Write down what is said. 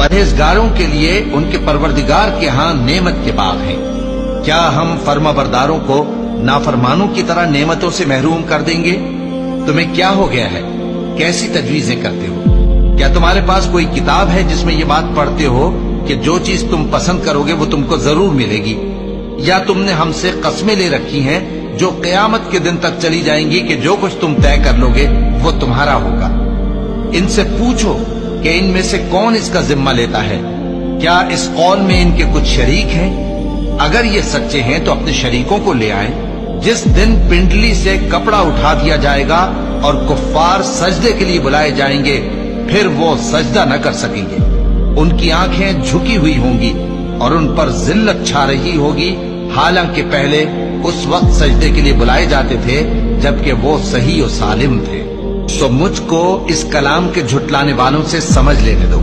परहेजगारों के लिए उनके परवरदिगार के यहाँ नेमत के बाग हैं। क्या हम फर्माबरदारों को नाफरमानों की तरह नेमतों से महरूम कर देंगे? तुम्हें क्या हो गया है? कैसी तजवीजें करते हो? क्या तुम्हारे पास कोई किताब है जिसमें ये बात पढ़ते हो कि जो चीज तुम पसंद करोगे वो तुमको जरूर मिलेगी? या तुमने हमसे कस्में ले रखी हैं जो क़यामत के दिन तक चली जाएंगी कि जो कुछ तुम तय कर लोगे वो तुम्हारा होगा? इनसे पूछो कि इनमें से कौन इसका जिम्मा लेता है। क्या इस कौल में इनके कुछ शरीक हैं? अगर ये सच्चे हैं तो अपने शरीकों को ले आए। जिस दिन पिंडली से कपड़ा उठा दिया जाएगा और कुफ्फार सजदे के लिए बुलाए जाएंगे, फिर वो सजदा न कर सकेंगे। उनकी आंखें झुकी हुई होंगी और उन पर जिल्लत छा रही होगी, हालांकि पहले उस वक्त सजदे के लिए बुलाए जाते थे जबकि वो सही और सालिम थे। तो मुझको इस कलाम के झुटलाने वालों से समझ लेने दो।